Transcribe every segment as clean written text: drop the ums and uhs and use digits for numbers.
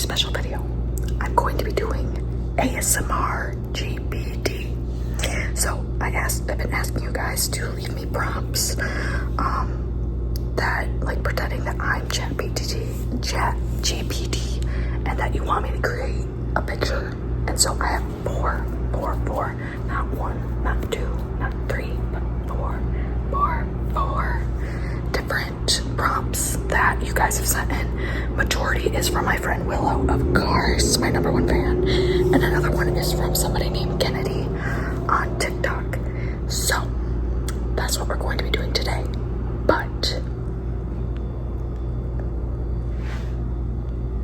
special video. I'm going to be doing ASMR-GPT. So I've been asking you guys to leave me prompts that, like, pretending that I'm ChatGPT, and that you want me to create a picture. And so I have four, not one, not two, not three, but four different prompts that you guys have sent in. Majority is from my friend Willow of Cars, my number one fan, and another one is from somebody named Kennedy on TikTok. So that's what we're going to be doing today. But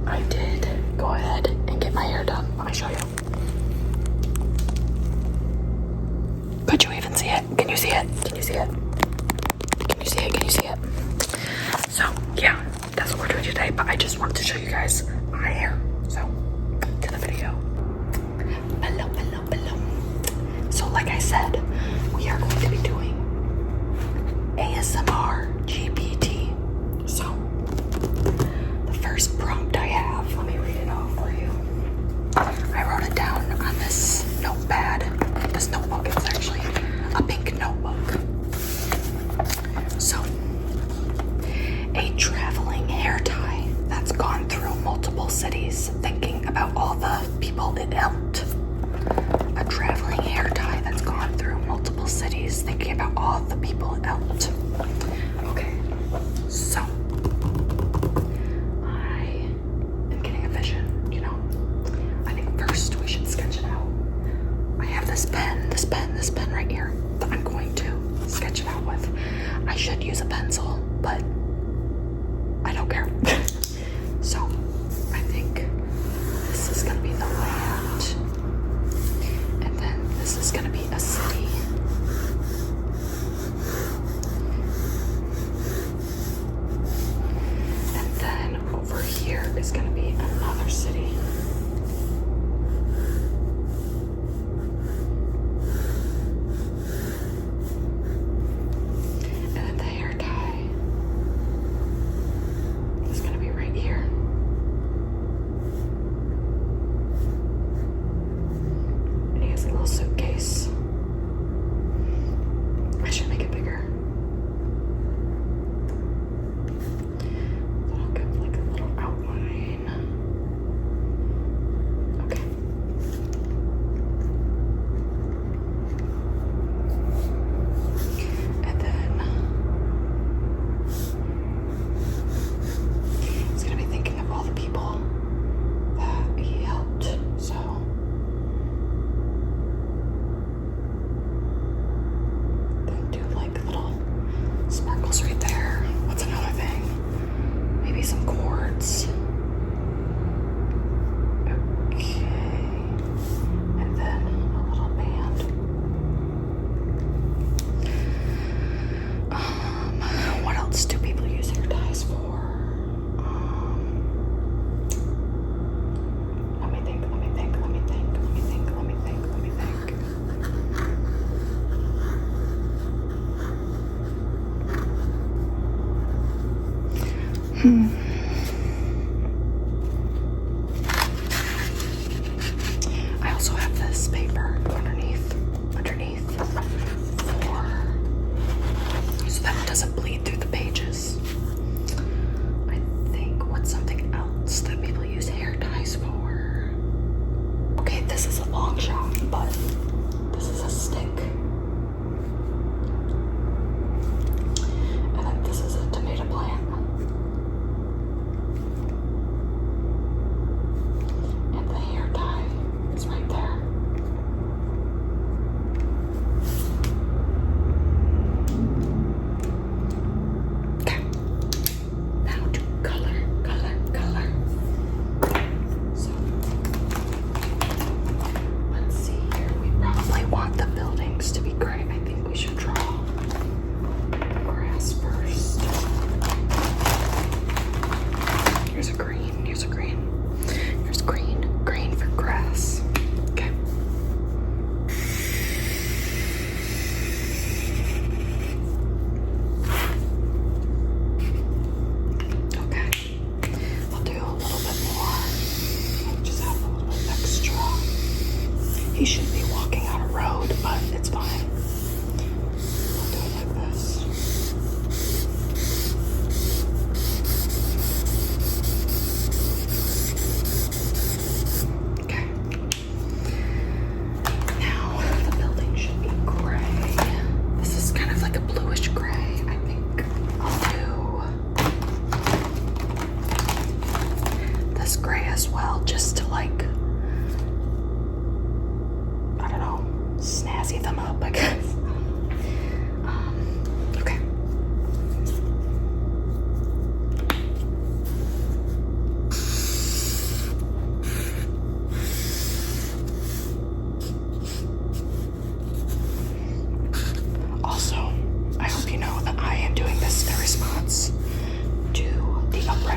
I did go ahead and get my hair done. Let me show you. Could you even see it? Can you see it? Can you see it? Can you see it? Can you see it? So yeah, that's what we're doing today. But I just wanted to show you guys my hair. So to the video. Hello. So like I said, we are going to be doing ASMR GPT. So the first prompt I have, let me read it off for you. I wrote it down on this notepad. This notebook is actually a pink notebook. So, a traveling hair tie that's gone through multiple cities, thinking about all the people it helped. A traveling hair tie that's gone through multiple cities, thinking about all the people it helped. Okay, so I am getting a vision, I think first we should sketch it out. I have this pen right here that I'm going to sketch it out with. I should use a pencil, but I don't care. So I think this is gonna be the land, and then this is gonna be a city. And then over here is gonna be another city. Suitcase. I should make it bigger. That'll give like a little outline. Okay. And then it's gonna be thinking of all the people that he helped. So sparkles right there. What's another thing? Maybe some cords. Okay. And then a little band. What else do people use hair ties for? Let me think. I also have this paper underneath so that it doesn't bleed through the pages. I think what's something else that people use hair ties for? Okay, this is a long shot, but this is a stick. And then this is a tomato plant.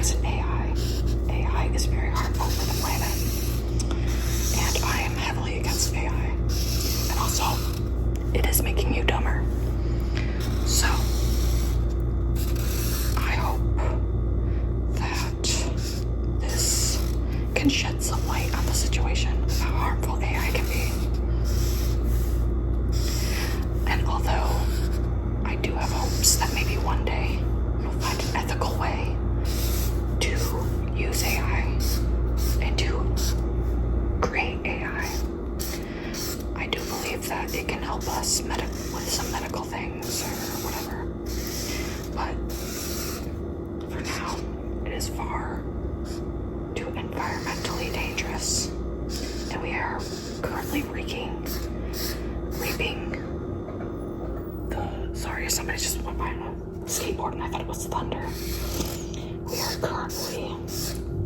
against AI. AI is very harmful for the planet. And I am heavily against AI. And also, it is making you dumber. So, I hope that this can shed some light on the situation of how harmful AI can be. And although I do have hopes that maybe one day we'll find an ethical way to use AI and to create AI, I do believe that it can help us with some medical things or whatever. But for now, it is far too environmentally dangerous, and we are currently reaping the. Sorry, somebody just went by on a skateboard and I thought it was thunder. We are currently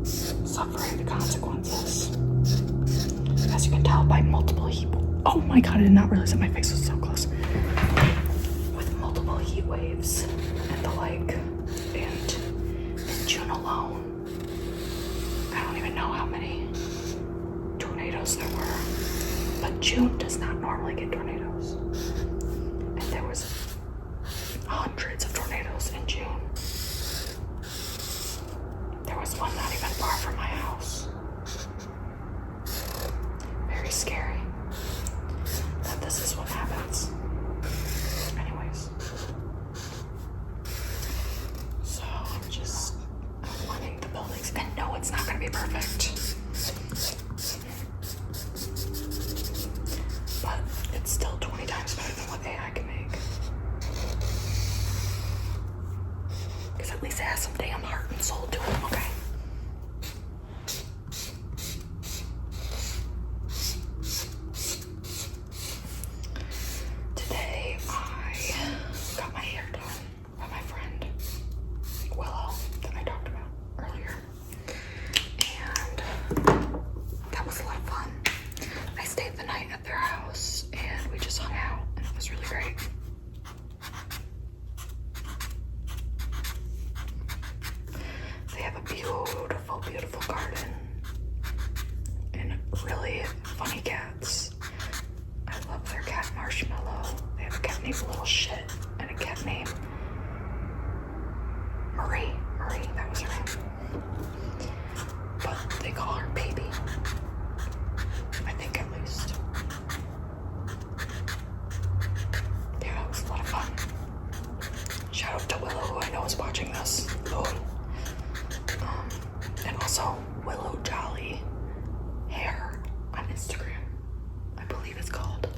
suffering the consequences, as you can tell by multiple heat. Oh my god! I did not realize that my face was so close. With multiple heat waves and the like, and in June alone, I don't even know how many tornadoes there were. But June does not normally get tornadoes, and there was hundreds of tornadoes in June. There was one not even far from my house. Very scary that this is what happens. Anyways, so I'm wanting the buildings, and no, it's not going to be perfect. But it's still 20 times better than what AI can make. Because at least it has some damn heart and soul to it, okay? Today I got my hair done by my friend Willow that I talked about earlier. And that was a lot of fun. I stayed the night at their house and we just hung out, and it was really great. They have a beautiful, beautiful garden and really funny cats. I love their cat Marshmallow. They have a cat named Little Shit and a cat named Marie. Marie, that was her name. But they call her Baby. I think at least. Yeah, it was a lot of fun. Shout out to Willow, who I know is watching this. And also Willow Jolly Hair on Instagram, I believe it's called.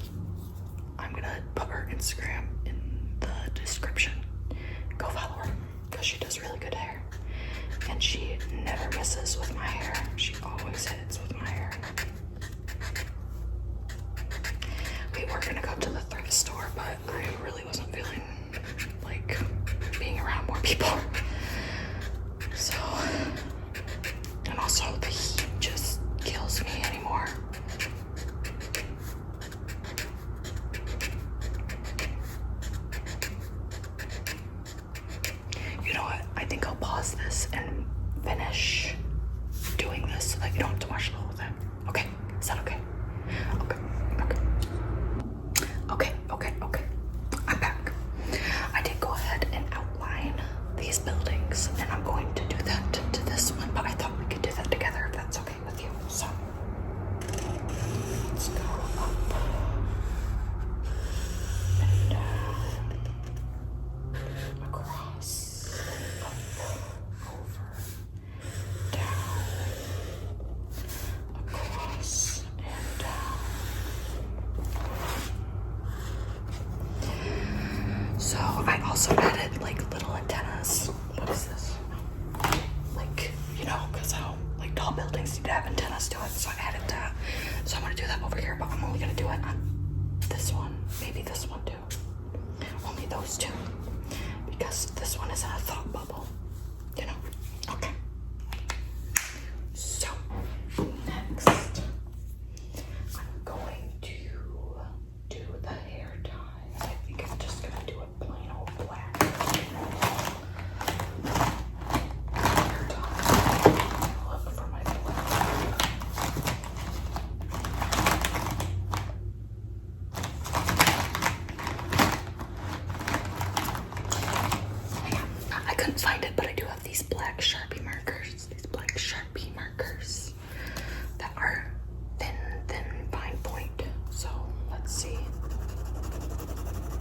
I'm gonna put her Instagram in the description. Go follow her, because she does really good hair. And she never misses with my hair. She always hits with my hair. We were gonna go to the thrift store, but I really wasn't feeling like being around more people. So, and also the heat just kills me anymore. You know what? I think I'll pause this and finish doing this so that you don't have to watch the whole thing. Okay? Is that okay? Okay. I'm back. I did go ahead and outline these buildings, and I'm going to do that to this one, but I thought we could do that together if that's okay with you. So let's go up and down, across, up, over, down, across, and down. So I also added like little antennas. What is this? couldn't find it, but I do have these black Sharpie markers. These black Sharpie markers that are thin fine point. So let's see.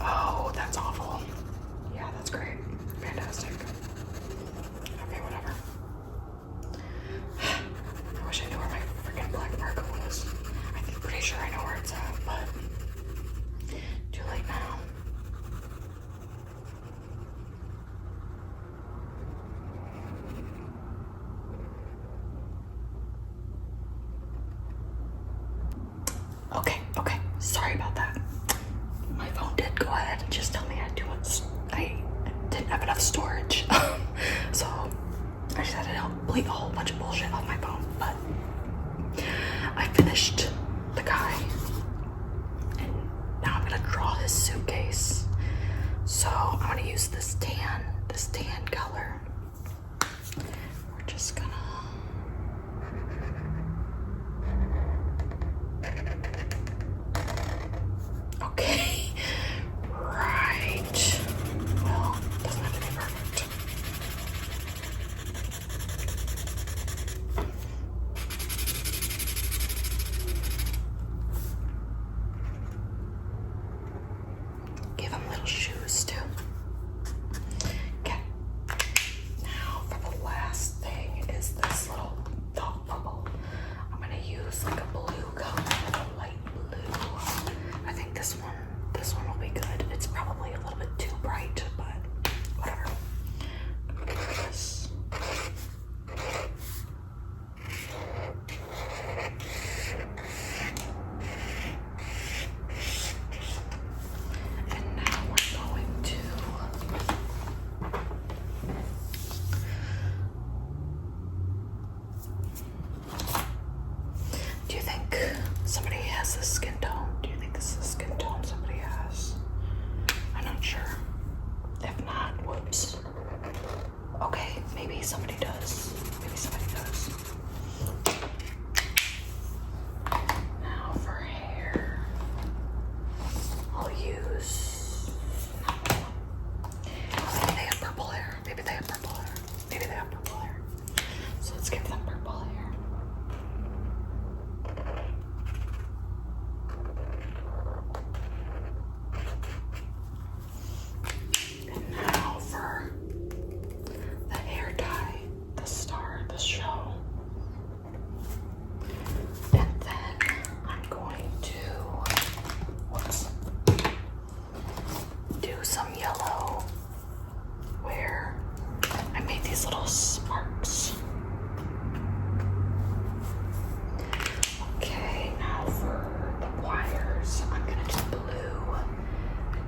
Oh, that's awful. Yeah, that's great. Fantastic. Okay, whatever. I wish I knew where my freaking black marker was. I'm pretty sure I know where it's at, but too late now. Okay, sorry about that. My phone did go ahead and just tell me I didn't have enough storage. So I just had to delete a whole bunch of bullshit off my phone, but I finished the guy and now I'm gonna draw his suitcase. So I'm gonna use this tan color. We're just gonna okay, right. Well, doesn't have to be perfect. Give him little shoes too. Okay. Now for the last thing is this little thought bubble. I'm gonna use like a blue color, a light blue. I think this one will be good. It's probably a little bit too bright, but whatever. This. And now we're going to do you think somebody has this skin tone? Do you think this is the skin tone somebody has? I'm not sure. If not, whoops. Okay, maybe somebody does. Maybe somebody does. Now for hair, I'll use. Maybe they have purple hair. Maybe they have purple hair. Maybe they have purple hair. So let's give them purple hair. And now for the hair dye, the star of the show. And then I'm going to, do some yellow where I made these little sparks. Okay, now for the wires, I'm gonna do blue. I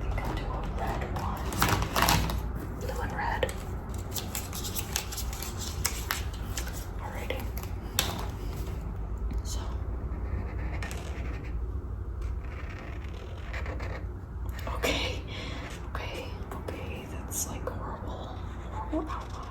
think I'll do a red one. Blue and red. Alrighty. So. Okay, that's like horrible outline.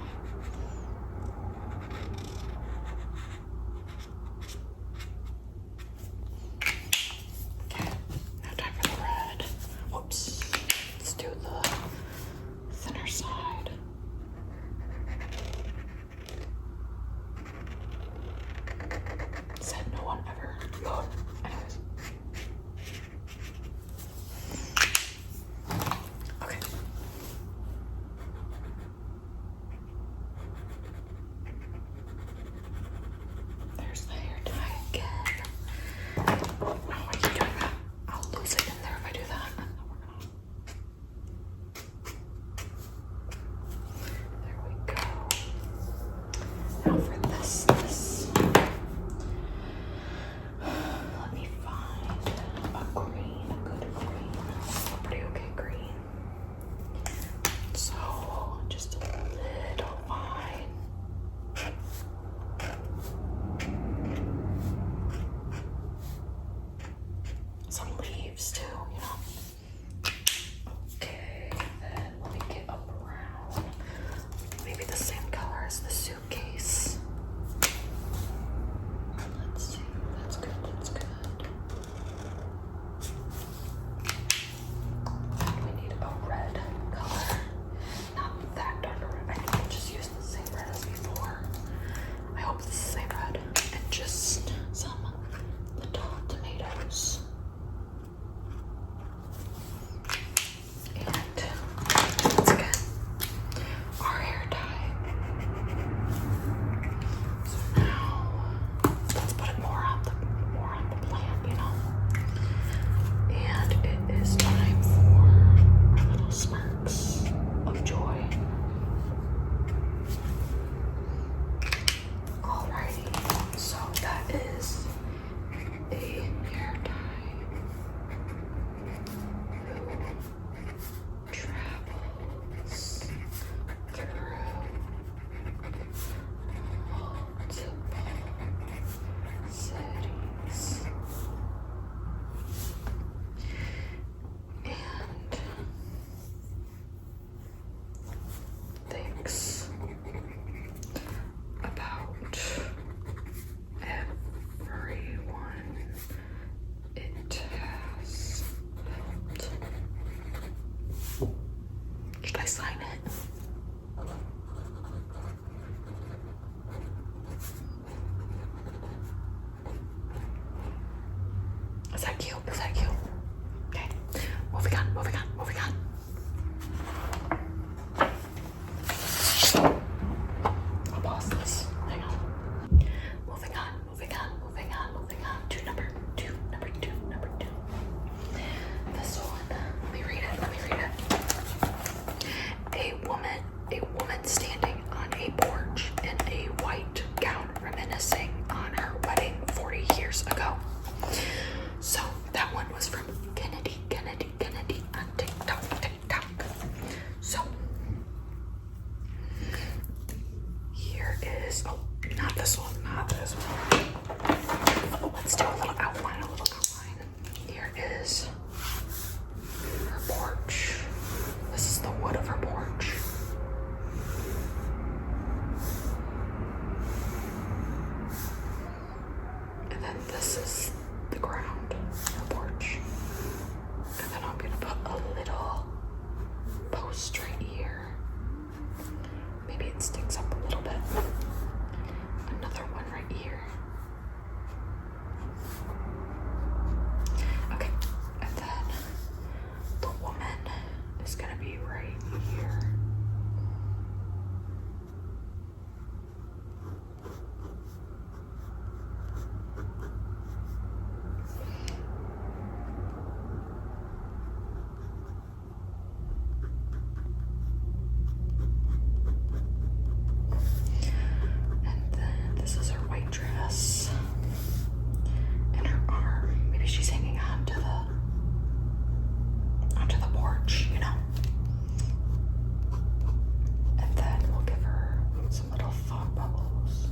that cute? Is that cute? Okay. Moving on, moving on, moving on. I'll pause this. Hang on. Moving on, moving on, moving on, moving on to number two. This one. Let me read it. A woman standing on a porch in a white gown reminiscing on her wedding 40 years ago. So that one was from Kennedy on TikTok. So here is, oh, not this one. Let's do a little outline. Here is her porch. This is the wood of her porch. And then this is the ground of her porch. And then I'm gonna put a little post right here. Maybe it sticks up a little bit. Another one right here. Okay, and then the woman is gonna be right here. And then this is her white dress and her arm. Maybe she's hanging on to the porch, you know. And then we'll give her some little thought bubbles.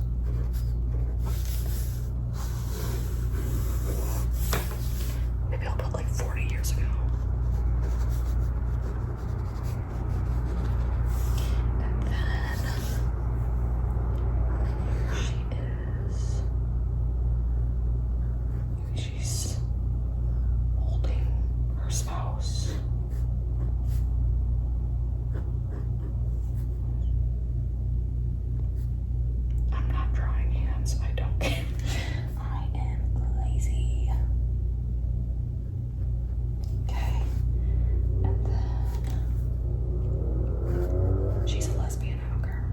Maybe I'll put like 40 years ago. And then she's holding her spouse. I'm not drawing hands. I don't care. I am lazy. Okay. And then she's a lesbian. I don't care.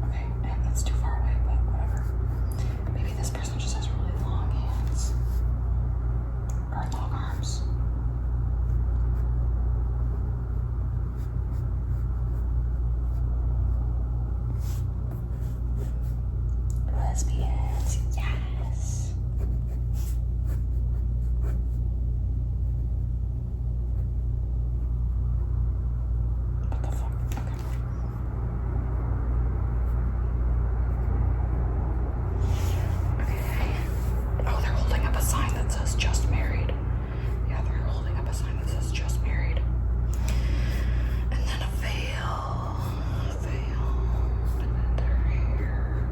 Okay, and that's too far away, but whatever. Maybe this person just has really long hands. Or long arms. Lesbians, yes. What the fuck? Okay. Oh, they're holding up a sign that says just married. Yeah, they're holding up a sign that says just married. And then a veil. And then their hair.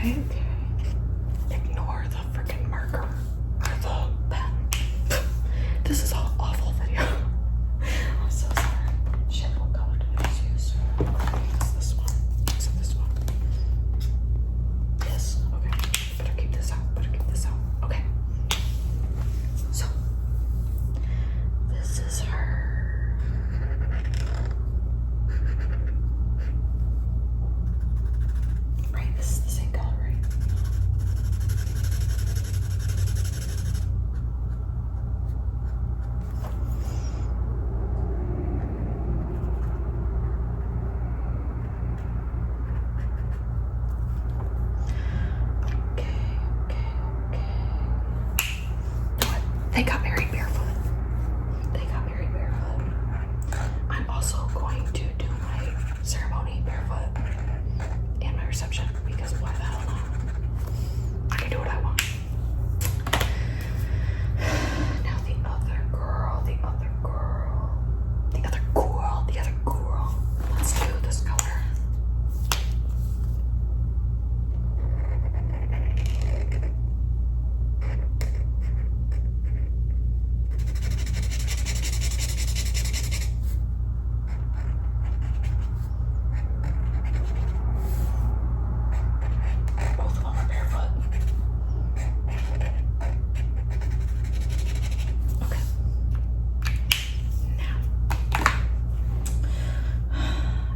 Okay. Ignore the freaking marker or the pen. This is all awful video. I'm so sorry. Shit, what color did I just use? It's this one. Is it this one? Yes. Okay. Better keep this out. Better keep this out. Okay. So, this is her. Right, this is the same color, right? They got married barefoot. They got married barefoot. I'm also going to do my ceremony barefoot and my reception because why the hell not? I can do what I want. Now the other girl. Let's do this color. Both of them are barefoot. Okay. Now,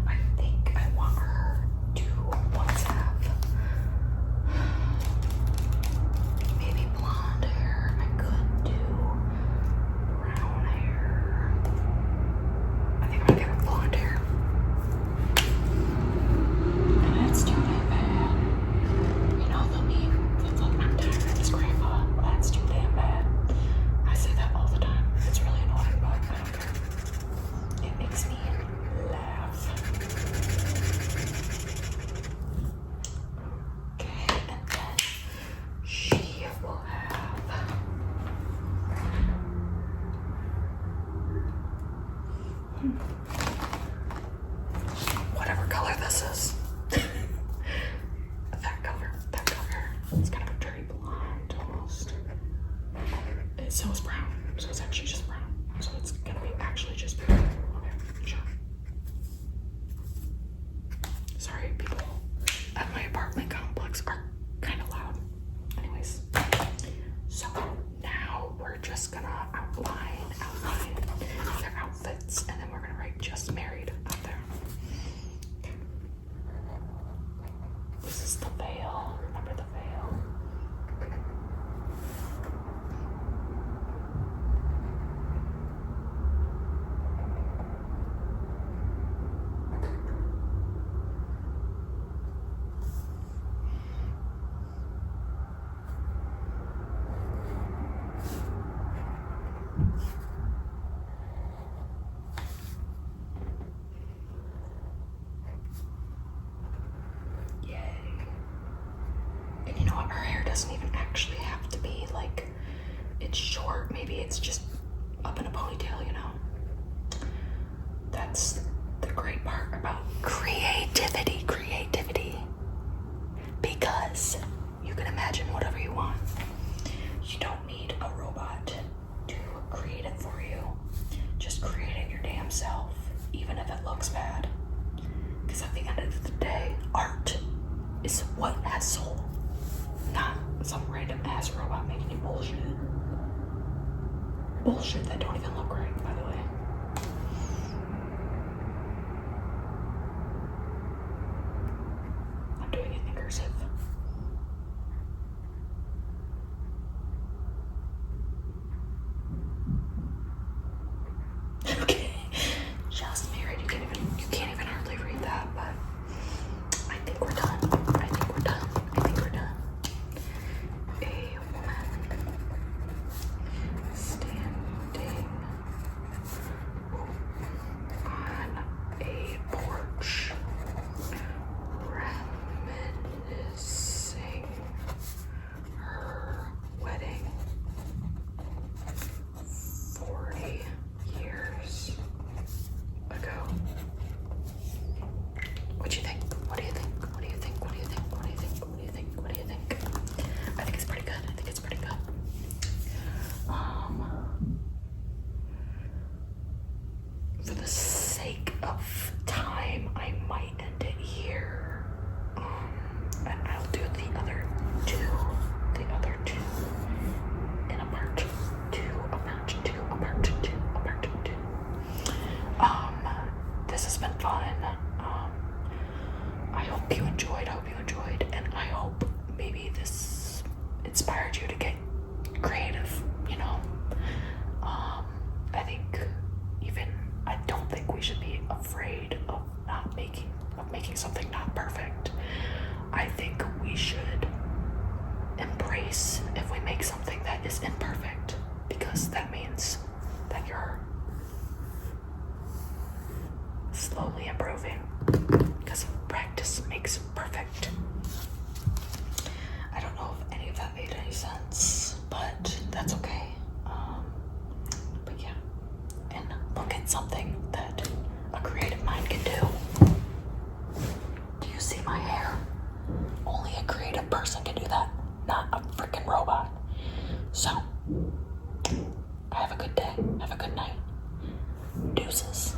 I think I want her to once have maybe blonde hair. I could do brown hair. I think I'm gonna give her blonde hair. And that's too damn bad. You know the meme that's like, I'm tired of this grandpa. That's too damn bad. I say that all the time. It's really annoying, but I don't care. It makes me laugh. Okay, and then she will have whatever color this is. That color. It's kind of a dirty blonde almost. So it's brown. So it's actually just brown. So it's gonna be actually just brown. Okay, sure. Sorry, people at my apartment complex are kind of loud. Anyways, so now we're just gonna outline their outfits, and then we're gonna write "just married" out there. Okay. This is the veil. Remember the veil? And you know what? Her hair doesn't even actually have to be like, it's short. Maybe it's just up in a ponytail, you know? That's the great part about creativity. Because you can imagine whatever you want. You don't need a robot to create it for you. Just create it your damn self, even if it looks bad. Because at the end of the day, art is what has soul, not some random ass robot making you bullshit. Bullshit that don't even look right, by the way. I'm doing it in cursive. Okay, just married. You can't even hardly read that, but I think we're done. A woman standing you enjoyed. I hope you enjoyed, and I hope maybe this inspired you to get creative. You know, I think I don't think we should be afraid of making something not perfect. I think we should embrace if we make something that is imperfect, because that means that you're slowly improving, because practice makes perfect. I don't know if any of that made any sense, but that's okay. But yeah, and look at something that a creative mind can do. Do you see my hair? Only a creative person can do that, not a freaking robot. So, have a good day. Have a good night. Deuces.